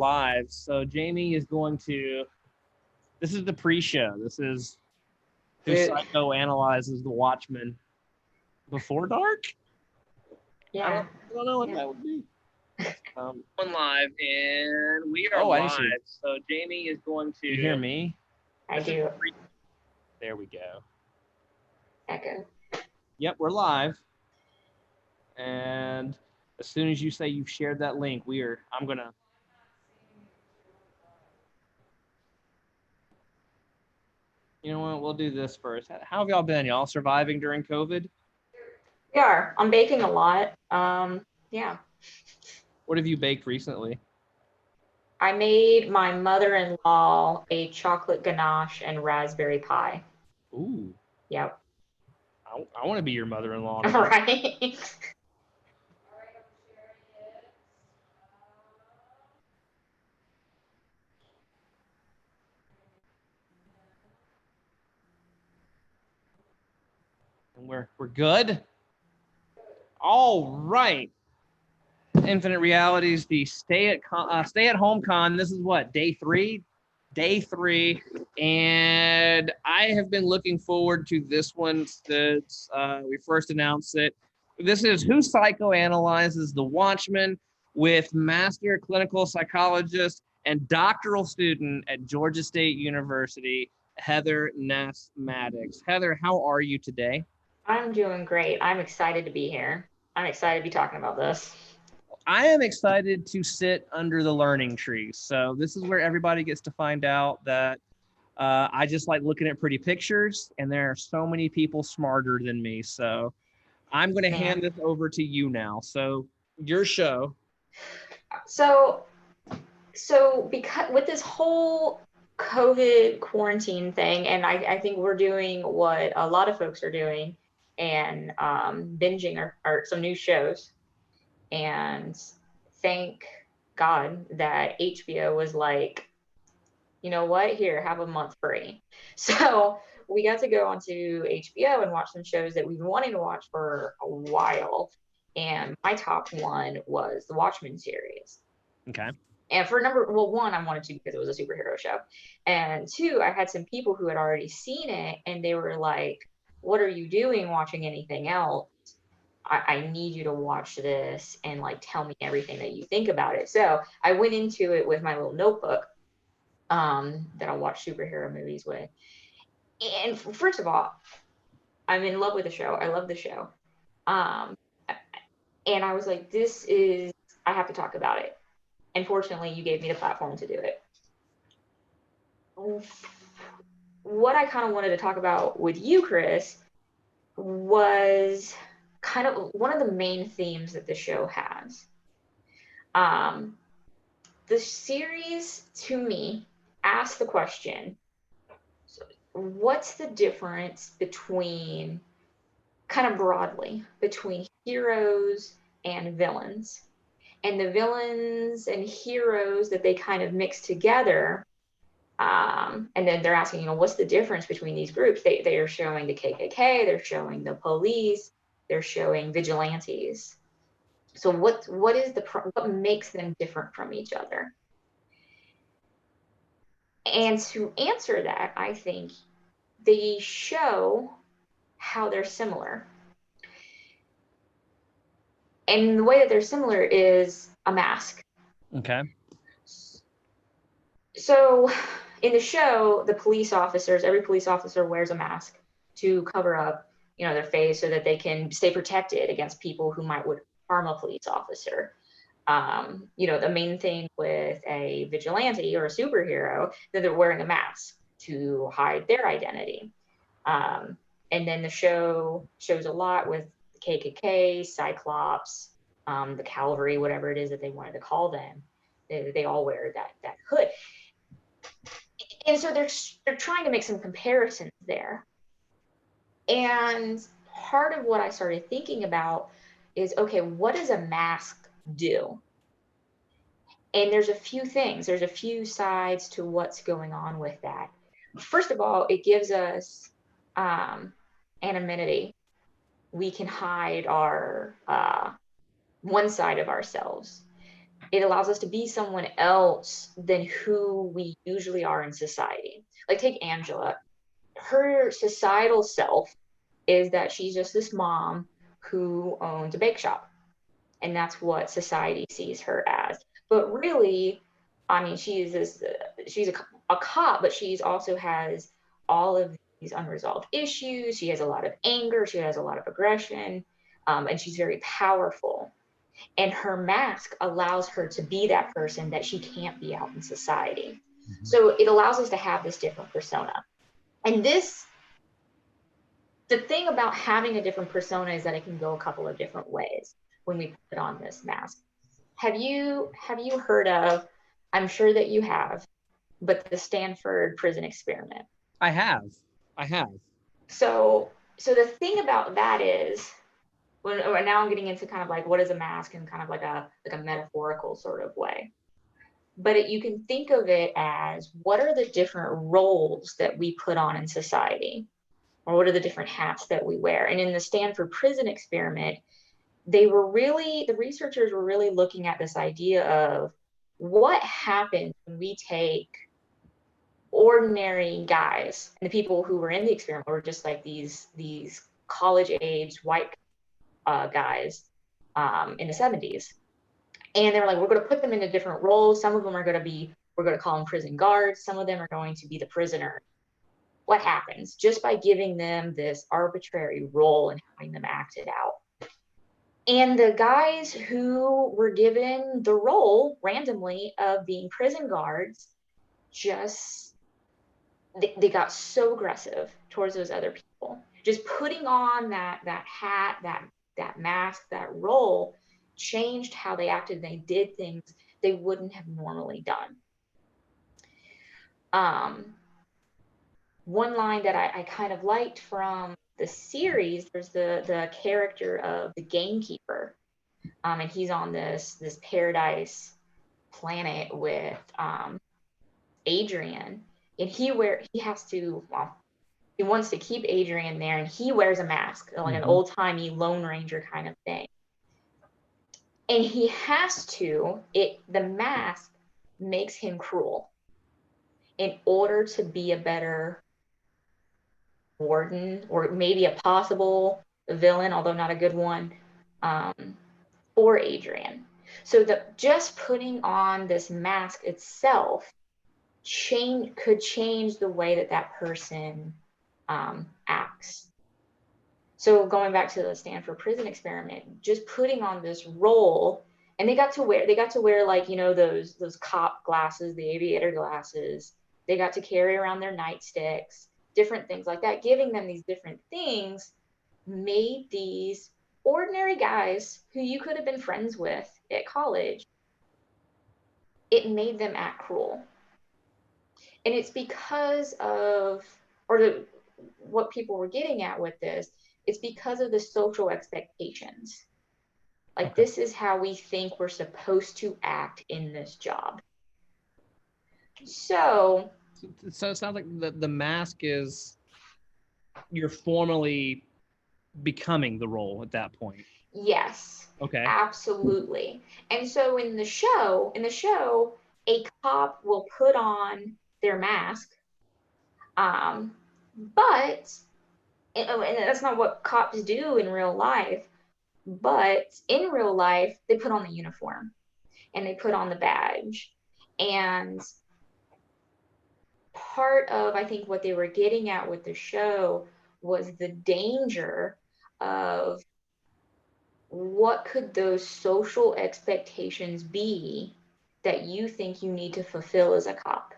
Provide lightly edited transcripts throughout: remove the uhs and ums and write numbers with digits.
Live. So Jamie is going to, this is the pre-show. This is who psychoanalyzes the Watchmen before dark? Yeah. I don't know what that would be. On live, and we are live. So Jamie is going to. You hear me? I do. There we go. Echo. Yep, we're live. And as soon as you say you've shared that link, I'm gonna. You know what? We'll do this first. How have y'all been? Y'all surviving during COVID? We are. I'm baking a lot. Yeah. What have you baked recently? I made my mother-in-law a chocolate ganache and raspberry pie. Ooh. Yep. I want to be your mother-in-law. Right. And we're good. All right. Infinite Realities, the stay-at-home con. This is what, day three, and I have been looking forward to this one since we first announced it. This is Who Psychoanalyzes the Watchmen, with master clinical psychologist and doctoral student at Georgia State University, Heather Ness-Maddox. Heather, how are you today? I'm doing great. I'm excited to be here. I'm excited to be talking about this. I am excited to sit under the learning tree. So this is where everybody gets to find out that I just like looking at pretty pictures, and there are so many people smarter than me. So I'm going to hand this over to you now. So your show. So because with this whole COVID quarantine thing, and I think we're doing what a lot of folks are doing, and binging some new shows. And thank God that HBO was like, you know what, here, have a month free. So we got to go onto HBO and watch some shows that we've been wanting to watch for a while. And my top one was the Watchmen series. Okay. And for one, I wanted to because it was a superhero show. And two, I had some people who had already seen it, and they were like, what are you doing watching anything else? I need you to watch this and like tell me everything that you think about it. So I went into it with my little notebook that I watch superhero movies with. And first of all, I'm in love with the show. I love the show. And I was like, I have to talk about it. And fortunately, you gave me the platform to do it. What I kind of wanted to talk about with you, Chris, was kind of one of the main themes that the show has. The series, to me, asks the question, what's the difference between, kind of broadly, between heroes and villains? And the villains and heroes that they kind of mix together. And then they're asking, what's the difference between these groups? They are showing the KKK, they're showing the police, they're showing vigilantes. So what makes them different from each other? And to answer that, I think they show how they're similar. And the way that they're similar is a mask. Okay. So in the show, every police officer wears a mask to cover up, their face so that they can stay protected against people who would harm a police officer. The main thing with a vigilante or a superhero, that they're wearing a mask to hide their identity. And then the show shows a lot with the KKK, Cyclops, the Cavalry, whatever it is that they wanted to call them. They all wear that hood. And so they're trying to make some comparisons there. And part of what I started thinking about is, okay, what does a mask do? And there's a few things. There's a few sides to what's going on with that. First of all, it gives us anonymity. We can hide our one side of ourselves. It allows us to be someone else than who we usually are in society. Like, take Angela. Her societal self is that she's just this mom who owns a bake shop. And that's what society sees her as. But really, I mean, she's a cop, but she's also has all of these unresolved issues. She has a lot of anger. She has a lot of aggression, and she's very powerful. And her mask allows her to be that person that she can't be out in society. Mm-hmm. So it allows us to have this different persona. And the thing about having a different persona is that it can go a couple of different ways when we put on this mask. Have you heard of, I'm sure that you have, but the Stanford prison experiment? I have. So the thing about that is, now I'm getting into kind of like what is a mask in kind of like a metaphorical sort of way. But you can think of it as, what are the different roles that we put on in society? Or what are the different hats that we wear? And in the Stanford prison experiment, the researchers were really looking at this idea of what happens when we take ordinary guys, and the people who were in the experiment were just like these college age white guys in the 70s. And they were like, we're going to put them into different roles. Some of them are going to be, we're going to call them prison guards. Some of them are going to be the prisoners. What happens just by giving them this arbitrary role and having them act it out? And the guys who were given the role randomly of being prison guards, just they got so aggressive towards those other people. Just putting on that hat, that mask, that role changed how they acted. They did things they wouldn't have normally done. One line that I kind of liked from the series, there's the character of the gamekeeper, and he's on this paradise planet with Adrian, and he wants to keep Adrian there, and he wears a mask, like an old-timey Lone Ranger kind of thing. And he has to, the mask makes him cruel in order to be a better warden, or maybe a possible villain, although not a good one, for Adrian. So just putting on this mask itself could change the way that person acts. So going back to the Stanford prison experiment, just putting on this role, and they got to wear like, those cop glasses, the aviator glasses. They got to carry around their nightsticks, different things like that. Giving them these different things made these ordinary guys who you could have been friends with at college, it made them act cruel. And it's because of, what people were getting at with this, it's because of the social expectations. Like, this is how we think we're supposed to act in this job. So it sounds like the mask is, you're formally becoming the role at that point. Yes. Okay. Absolutely. And so in the show, a cop will put on their mask, but and that's not what cops do in real life. But in real life, they put on the uniform and they put on the badge. And part of, I think, what they were getting at with the show was the danger of what could those social expectations be that you think you need to fulfill as a cop.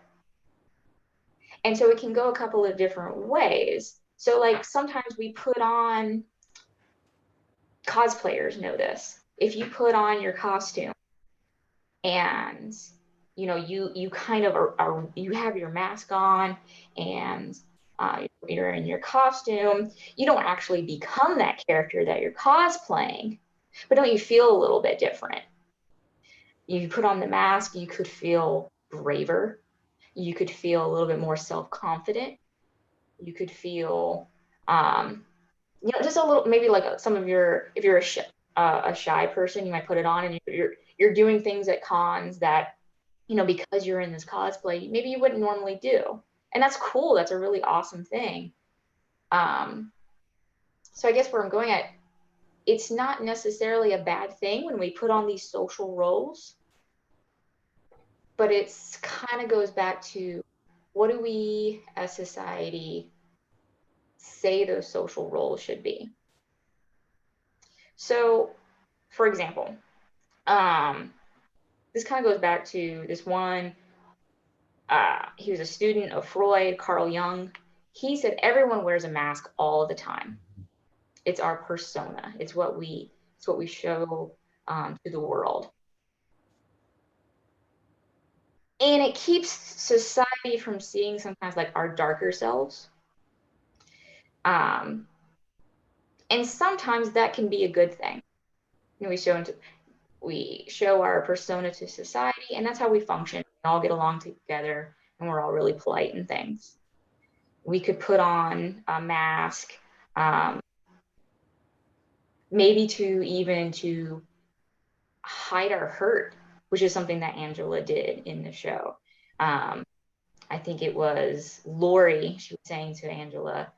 And so it can go a couple of different ways. So like sometimes we put on, cosplayers know this. If you put on your costume and you kind of are you have your mask on and you're in your costume, you don't actually become that character that you're cosplaying, but don't you feel a little bit different? You put on the mask, you could feel braver, you could feel a little bit more self-confident, you could feel just a little, maybe like some of your, if you're a shy person, you might put it on and you're you're doing things at cons that, you know, because you're in this cosplay, maybe you wouldn't normally do. And that's cool. That's a really awesome thing. So I guess where I'm going at, it's not necessarily a bad thing when we put on these social roles, but it's kind of goes back to what do we as society say those social roles should be? So, for example, this kind of goes back to this one. He was a student of Freud, Carl Jung. He said everyone wears a mask all the time. It's our persona. It's what we show to the world, and it keeps society from seeing sometimes like our darker selves. Um, and sometimes that can be a good thing. You know, we show our persona to society, and that's how we function. We all get along together, and we're all really polite and things. We could put on a mask, um, maybe to hide our hurt, which is something that Angela did in the show. Um, I think it was Lori. She was saying to Angela,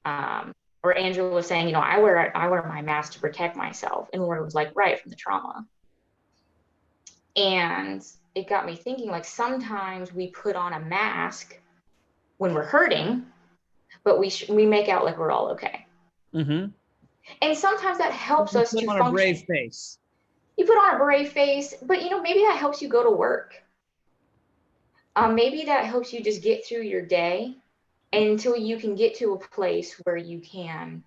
um, or Angela was saying, you know, I wear my mask to protect myself, and Lori was like, right, from the trauma. And it got me thinking, like sometimes we put on a mask when we're hurting, but we make out like we're all okay. Mm-hmm. And sometimes that helps You us put to on a function. brave face. You put on a brave face, but you know, maybe that helps you go to work. Maybe that helps you just get through your day until you can get to a place where you can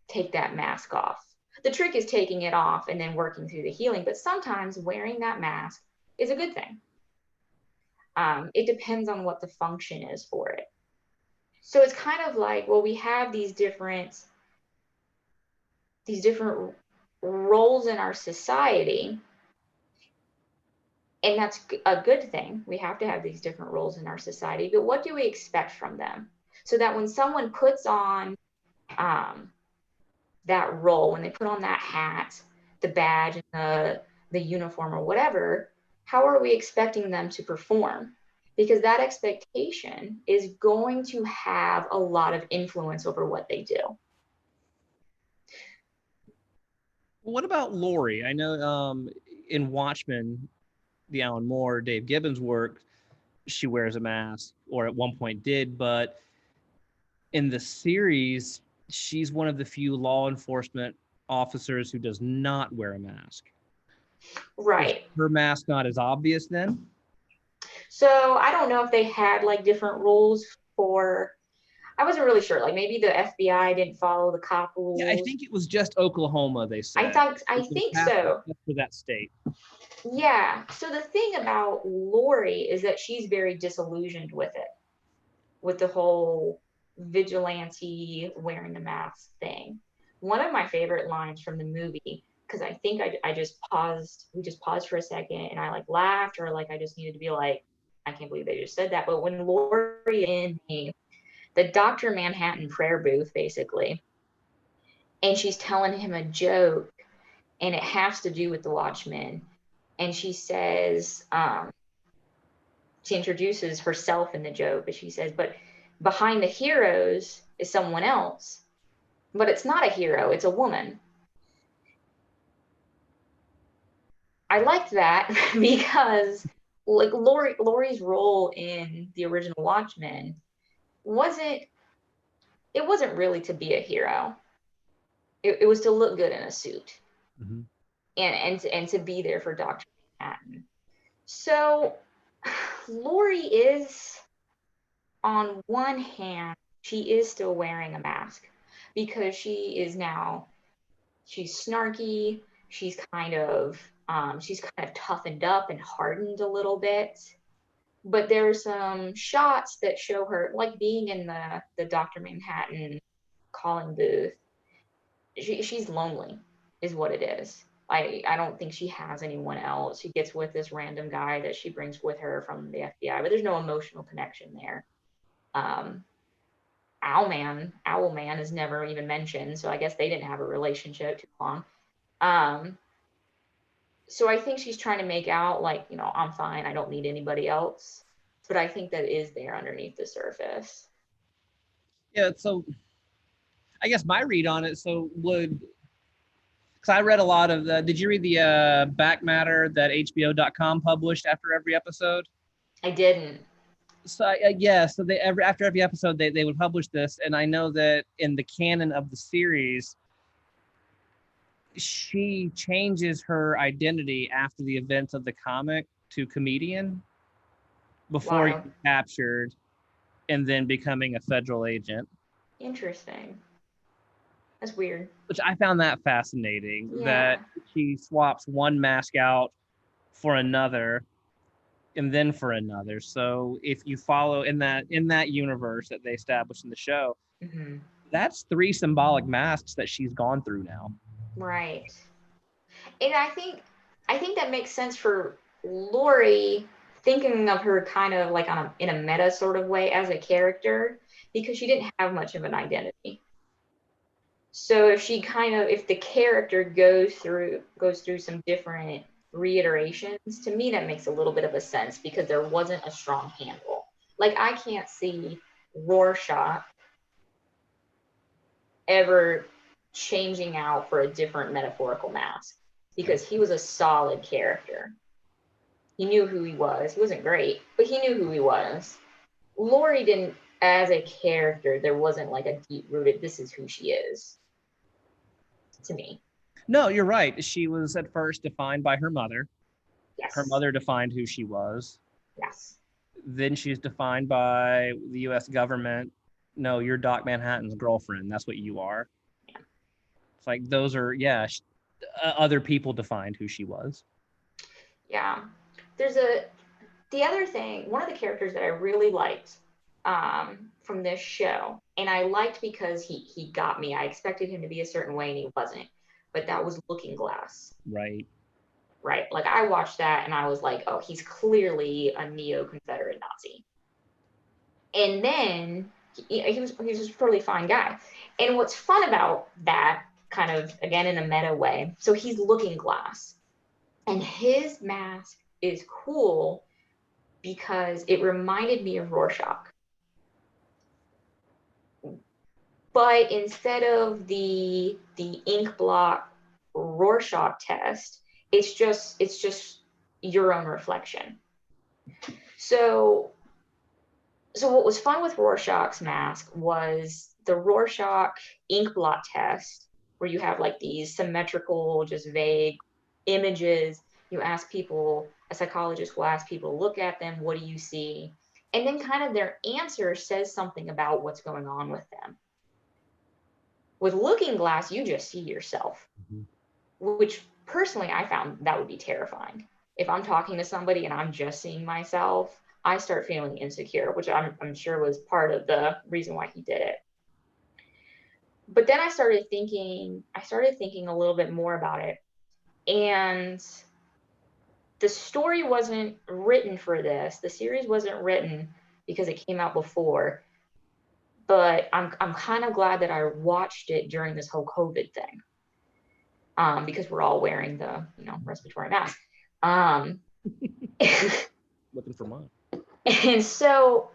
take that mask off. The trick is taking it off and then working through the healing, but sometimes wearing that mask is a good thing. It depends on what the function is for it. So it's kind of like, well, we have these different roles in our society, and that's a good thing. We have to have these different roles in our society, but what do we expect from them? So that when someone puts on um, that role, when they put on that hat, the badge, and the uniform or whatever, how are we expecting them to perform? Because that expectation is going to have a lot of influence over what they do. What about Lori? I know in Watchmen, the Alan Moore, Dave Gibbons work, she wears a mask, or at one point did, but in the series, she's one of the few law enforcement officers who does not wear a mask. Is Right. her mask not as obvious then? So I don't know if they had like different rules for, I wasn't really sure. Like maybe the FBI didn't follow the cop Yeah, I rules. think it was just Oklahoma, they I said. thought I It was think passed so. just for that state. Yeah. So the thing about Lori is that she's very disillusioned with it, with the whole vigilante wearing the mask thing. One of my favorite lines from the movie, because I think I just paused, we just paused for a second and I like laughed, or like I just needed to be like, I can't believe they just said that. But when Lori in the Dr. Manhattan prayer booth, basically, and she's telling him a joke, and it has to do with the Watchmen. And she says, she introduces herself in the joke, but she says, but behind the heroes is someone else, but it's not a hero, it's a woman. I liked that because like Lori's role in the original Watchmen wasn't it wasn't really to be a hero. It was to look good in a suit, Mm-hmm. and to be there for Dr. Manhattan. So Lori is, on one hand, she is still wearing a mask because she's snarky. She's kind of toughened up and hardened a little bit. But there are some shots that show her like being in the Dr. Manhattan calling booth. She's lonely, is what it is. I don't think she has anyone else. She gets with this random guy that she brings with her from the FBI, but there's no emotional connection there. Um, Owlman is never even mentioned, so I guess they didn't have a relationship too long. Um, So I think she's trying to make out like, I'm fine, I don't need anybody else. But I think that is there underneath the surface. Yeah, so I guess my read on it, so would, because I read a lot of the, did you read the back matter that HBO.com published after every episode? I didn't. So yeah, so after every episode they would publish this, and I know that in the canon of the series, she changes her identity after the events of the comic to comedian before Wild. getting captured and then becoming a federal agent. Interesting. That's weird. Which I found that fascinating, Yeah. that she swaps one mask out for another and then for another. So if you follow in that universe that they established in the show, Mm-hmm. that's 3 symbolic masks that she's gone through now. Right. And I think that makes sense for Lori, thinking of her kind of like in a meta sort of way as a character, because she didn't have much of an identity. So if the character goes through some different reiterations, to me that makes a little bit of a sense, because there wasn't a strong handle. Like, I can't see Rorschach ever changing out for a different metaphorical mask, because he was a solid character. He knew who he was. He wasn't great, but he knew who he was. Lori didn't, as a character, there wasn't like a deep rooted, this is who she is, to me. No, you're right. She was at first defined by her mother. Yes. Her mother defined who she was. Yes. Then she's defined by the US government. No, you're Doc Manhattan's girlfriend. That's what you are. Yeah. It's like those are, yeah, other people defined who she was. Yeah. The other thing, one of the characters that I really liked from this show, and I liked because he got me. I expected him to be a certain way and he wasn't, but that was Looking Glass. Right. Right. Like, I watched that and I was like, oh, he's clearly a neo-Confederate Nazi. And then he was a totally fine guy. And what's fun about that, kind of again in a meta way, so he's Looking Glass, and his mask is cool because it reminded me of Rorschach. But instead of the ink blot Rorschach test, it's just your own reflection. So what was fun with Rorschach's mask was the Rorschach ink blot test, where you have like these symmetrical, just vague images. You ask people, a psychologist will ask people to look at them, what do you see? And then kind of their answer says something about what's going on with them. With Looking Glass, you just see yourself, which personally I found that would be terrifying. If I'm talking to somebody and I'm just seeing myself, I start feeling insecure, which I'm sure was part of the reason why he did it. But then I started thinking a little bit more about it. And the story wasn't written for this. The series wasn't written because it came out before. But I'm kind of glad that I watched it during this whole COVID thing, because we're all wearing the respiratory mask. Looking for mine. And so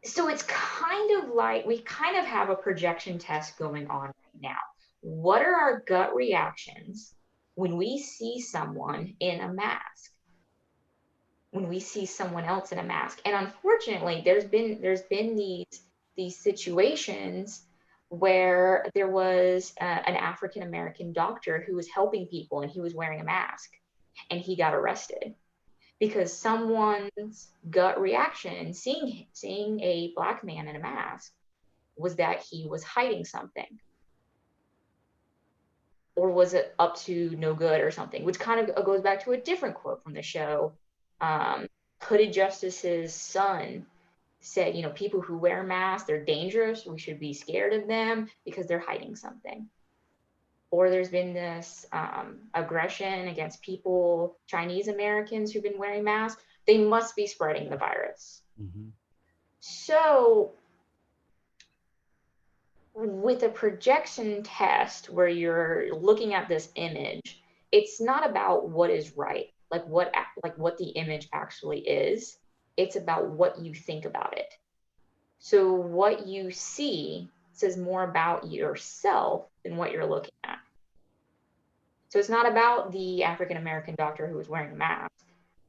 it's kind of like we kind of have a projection test going on right now. What are our gut reactions when we see someone in a mask? When we see someone else in a mask? And unfortunately, there's been these situations where there was an African American doctor who was helping people and he was wearing a mask and he got arrested because someone's gut reaction seeing a Black man in a mask was that he was hiding something, or was it up to no good or something, which kind of goes back to a different quote from the show. Hooded Justice's son said, people who wear masks, they're dangerous. We should be scared of them because they're hiding something. Or there's been this aggression against people, Chinese Americans who've been wearing masks. They must be spreading the virus. Mm-hmm. So with a projection test where you're looking at this image, it's not about what is right, like what the image actually is. It's about what you think about it. So what you see says more about yourself than what you're looking at. So it's not about the African American doctor who was wearing a mask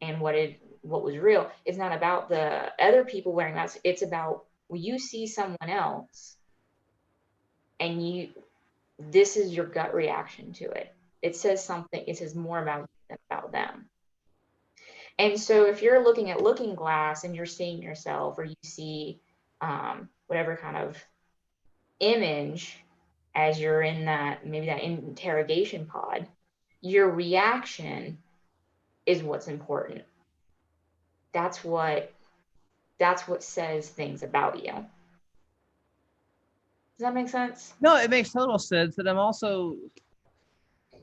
and what was real. It's not about the other people wearing masks. It's about when you see someone else and this is your gut reaction to it. It says something, it says more about you than about them. And so if you're looking at Looking Glass and you're seeing yourself, or you see whatever kind of image as you're in that, maybe that interrogation pod, your reaction is what's important. That's what says things about you. Does that make sense? No, it makes total sense. And I'm also,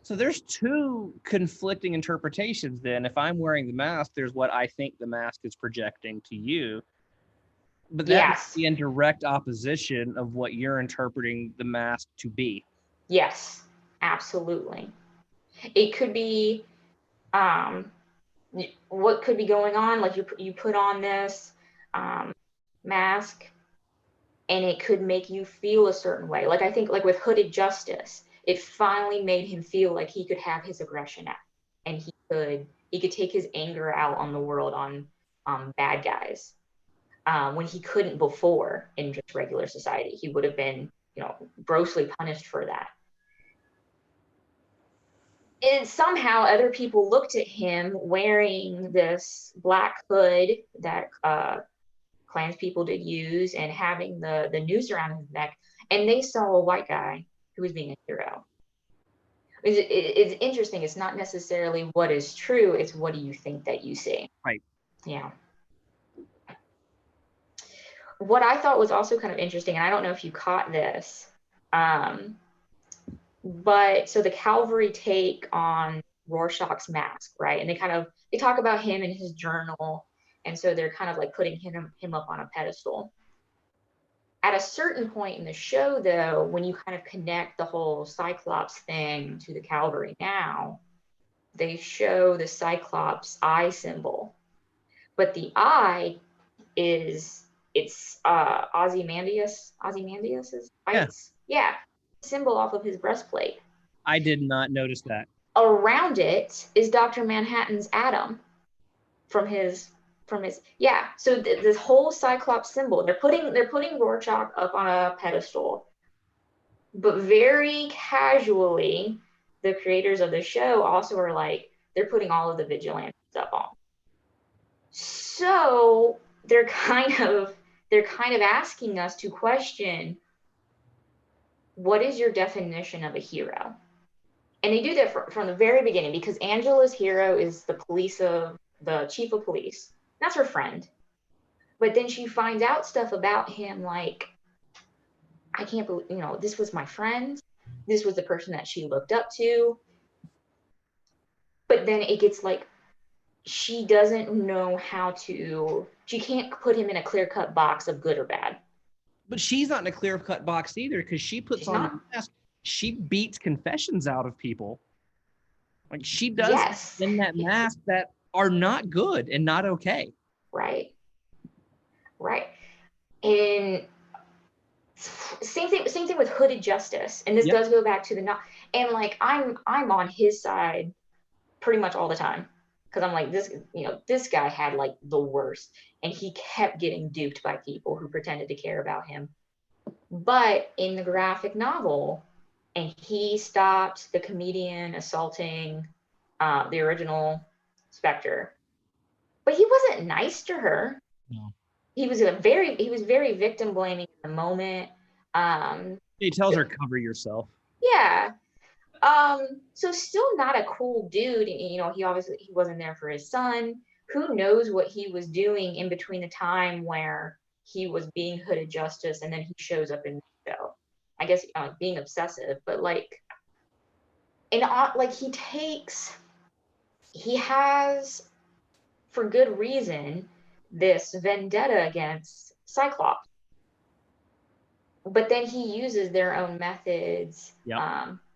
so there's two conflicting interpretations then. If I'm wearing the mask, there's what I think the mask is projecting to you. But that Yes. must be in direct opposition of what you're interpreting the mask to be. Yes, absolutely. It could be what could be going on, like you put on this mask and it could make you feel a certain way. Like I think like with Hooded Justice, it finally made him feel like he could have his aggression out, and he could take his anger out on the world, on bad guys, when he couldn't before in just regular society. He would have been, grossly punished for that. And somehow other people looked at him wearing this black hood that Klans people did use, and having the noose around his neck, and they saw a white guy who was being a hero. It's interesting. It's not necessarily what is true. It's what do you think that you see. Right. Yeah. What I thought was also kind of interesting, and I don't know if you caught this, but so the Calvary take on Rorschach's mask, right? And they talk about him in his journal, and so they're kind of like putting him up on a pedestal. At a certain point in the show, though, when you kind of connect the whole Cyclops thing to the Calvary now, they show the Cyclops eye symbol, but the eye it's Ozymandias's bites. Yeah, symbol off of his breastplate. I did not notice that. Around it is Dr. Manhattan's atom from his yeah. So this whole Cyclops symbol, they're putting Rorschach up on a pedestal, but very casually, the creators of the show also are like, they're putting all of the vigilantes up on. So they're kind of asking us to question, what is your definition of a hero? And they do that from the very beginning, because Angela's hero is the chief of police. That's her friend. But then she finds out stuff about him, like, I can't believe, this was my friend. This was the person that she looked up to. But then it gets like, she doesn't know she can't put him in a clear-cut box of good or bad. But she's not in a clear-cut box either, because she puts on the mask. She beats confessions out of people. Like, she does in that mask that are not good and not okay. Right. And same thing with Hooded Justice. And this does go back to and like I'm on his side pretty much all the time, because I'm like, this guy had like the worst, and he kept getting duped by people who pretended to care about him. But in the graphic novel, and he stopped the comedian assaulting the original Spectre, but he wasn't nice to her. No. He was very victim blaming in the moment. He tells her, cover yourself. Yeah. So still not a cool dude. He wasn't there for his son. Who knows what he was doing in between the time where he was being Hooded Justice and then he shows up in the show. I guess being obsessive, but like, and like he has, for good reason, this vendetta against Cyclops. But then he uses their own methods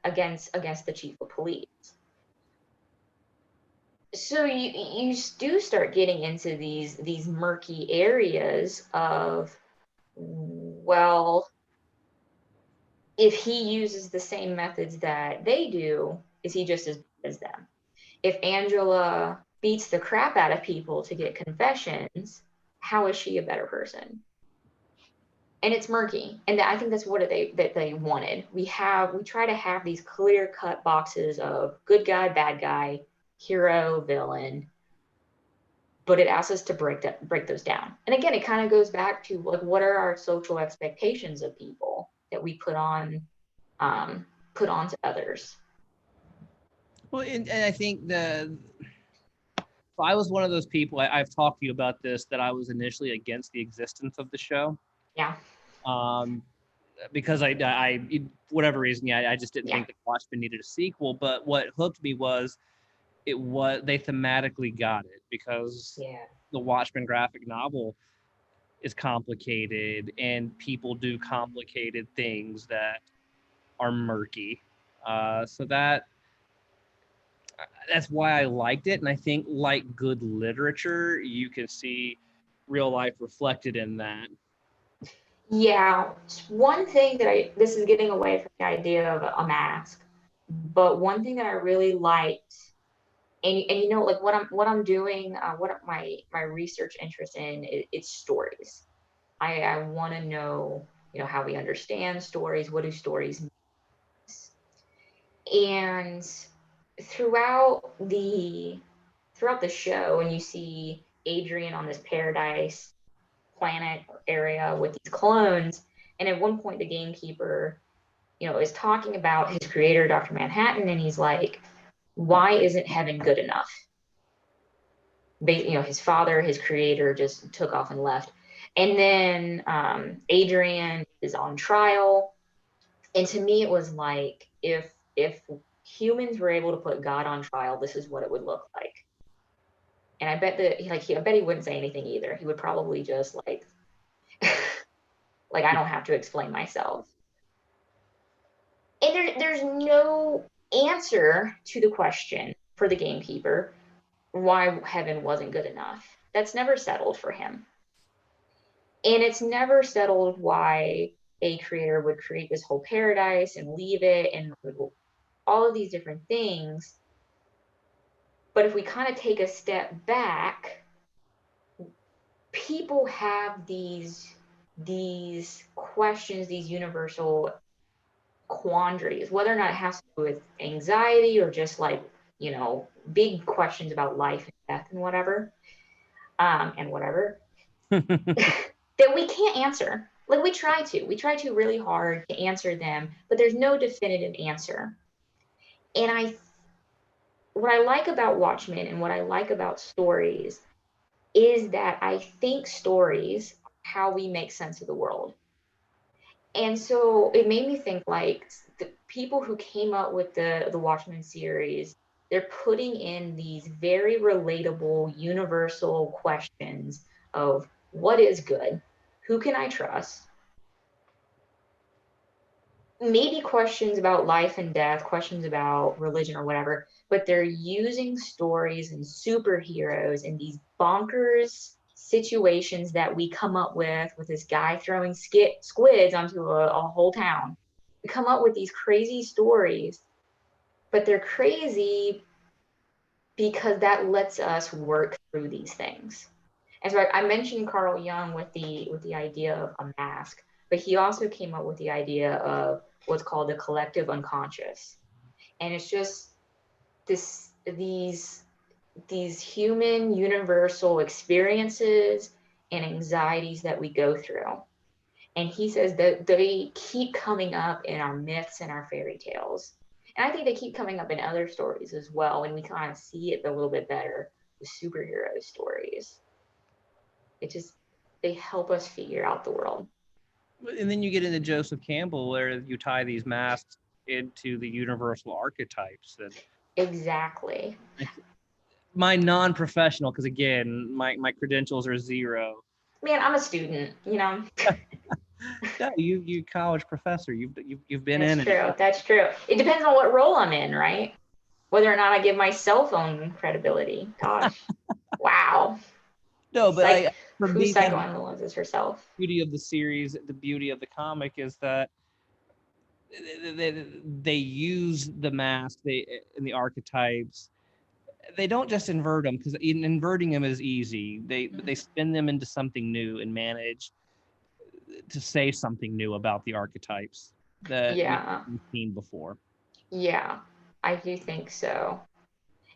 against the chief of police. So you do start getting into these murky areas of, well, if he uses the same methods that they do, is he just as bad as them? If Angela beats the crap out of people to get confessions, how is she a better person? And it's murky, and I think that's what they wanted. We try to have these clear cut boxes of good guy, bad guy, hero, villain, but it asks us to break those down. And again, it kind of goes back to, like, what are our social expectations of people that we put onto others. Well, and I think I was one of those people. I've talked to you about this, that I was initially against the existence of the show. Yeah. Um, because I for whatever reason, yeah, I just didn't Yeah. think the Watchmen needed a sequel. But what hooked me was they thematically got it, because Yeah. the Watchmen graphic novel is complicated, and people do complicated things that are murky. So that's why I liked it, and I think, like good literature, you can see real life reflected in that. Yeah. One thing that this is getting away from the idea of a mask, but one thing that I really liked, and you know, like what I'm doing, what my research interest in, it's stories. I want to know, how we understand stories. What do stories mean? And throughout the throughout the show, and you see Adrian on this paradise planet area with these clones, and at one point the gamekeeper, is talking about his creator, Dr. Manhattan, and he's like, why isn't heaven good enough? His father, his creator, just took off and left. And then Adrian is on trial. And to me, it was like, if humans were able to put God on trial, this is what it would look like. And I bet I bet he wouldn't say anything either. He would probably just like I don't have to explain myself. And there's no answer to the question for the gamekeeper why heaven wasn't good enough. That's never settled for him. And it's never settled why a creator would create this whole paradise and leave it, and all of these different things. But if we kind of take a step back, people have these questions, these universal quandaries, whether or not it has to do with anxiety or just big questions about life and death and whatever, and whatever, that we can't answer. Like, we try to really hard to answer them, but there's no definitive answer. And what I like about Watchmen and what I like about stories is that I think stories are how we make sense of the world. And so it made me think, like, the people who came up with the Watchmen series, they're putting in these very relatable, universal questions of what is good, who can I trust, maybe questions about life and death, questions about religion or whatever, but they're using stories and superheroes in these bonkers situations that we come up with this guy throwing squids onto a whole town. We come up with these crazy stories, but they're crazy because that lets us work through these things. And so I mentioned Carl Jung with the idea of a mask, but he also came up with the idea of what's called the collective unconscious. And it's just these human universal experiences and anxieties that we go through. And he says that they keep coming up in our myths and our fairy tales. And I think they keep coming up in other stories as well. And we kind of see it a little bit better with superhero stories. It just, they help us figure out the world. And then you get into Joseph Campbell, where you tie these masks into the universal archetypes. And Exactly. my non-professional, because again, my credentials are zero. Man, I'm a student, Yeah, you college professor. You've been That's in it. true. That's true. It depends on what role I'm in, right? whether or not I give my cell phone credibility. Gosh, wow. No, but Psych, for who me, kind of psychoanalyzes herself? the beauty of the series, the beauty of the comic is that they use the mask, and the archetypes. They don't just invert them, because inverting them is easy. But they spin them into something new and manage to say something new about the archetypes that we've Yeah, seen before. yeah, I do think so.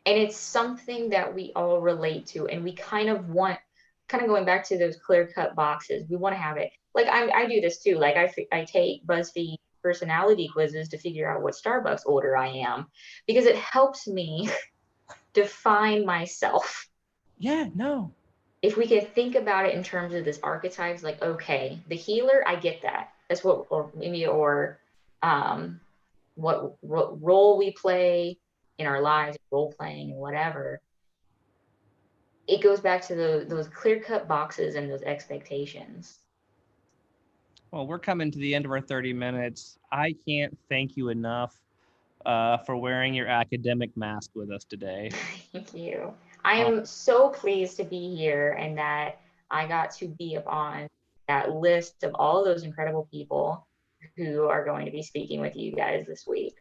And it's something that we all relate to, and we kind of want, kind of going back to those clear cut boxes, we want to have it. Like I do this too. Like I take BuzzFeed personality quizzes to figure out what Starbucks order I am, because it helps me define myself. Yeah, no. If we could think about it in terms of this archetypes, like, okay, the healer, I get that. That's what, or maybe, or um, what role we play in our lives, role playing, whatever. It goes back to those clear cut boxes and those expectations. Well, we're coming to the end of our 30 minutes. I can't thank you enough for wearing your academic mask with us today. Thank you. I Uh, am so pleased to be here and that I got to be up on that list of all of those incredible people who are going to be speaking with you guys this week.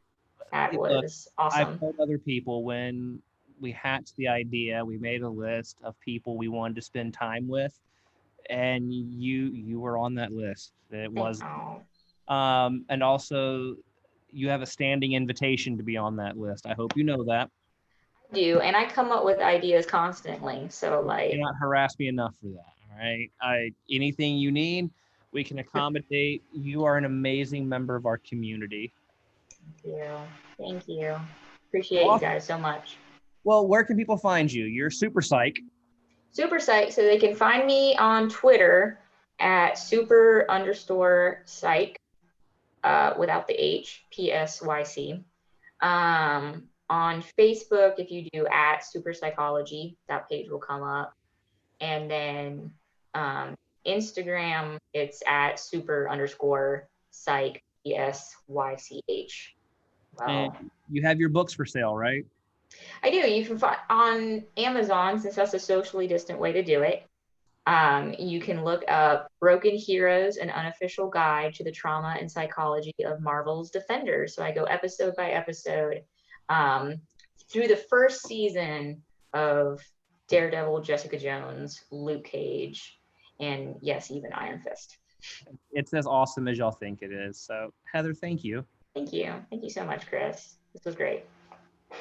That Look, was I've awesome. told other people when we hatched the idea, we made a list of people we wanted to spend time with, and you were on that list. It was, Oh, and also you have a standing invitation to be on that list. I hope you know that. I do, and I come up with ideas constantly. So You like, cannot harass me enough for that. All right. Anything you need, we can accommodate. You are an amazing member of our community. thank you, thank you. Appreciate you Well, guys so much. well, where can people find you? You're super psych. Super Psych. So they can find me on Twitter at super underscore psych, without the H, PSYC. On Facebook, if you do at super psychology, that page will come up. And then um, Instagram, it's at super underscore psych, PSYCH. And Well, you have your books for sale, right? I do. You can find on Amazon, since that's a socially distant way to do it. You can look up Broken Heroes, an unofficial guide to the trauma and psychology of Marvel's Defenders. So I go episode by episode um, through the first season of Daredevil, Jessica Jones, Luke Cage, and yes, even Iron Fist. It's as awesome as y'all think it is. So, Heather, thank you. Thank you. Thank you so much, Chris. This was great.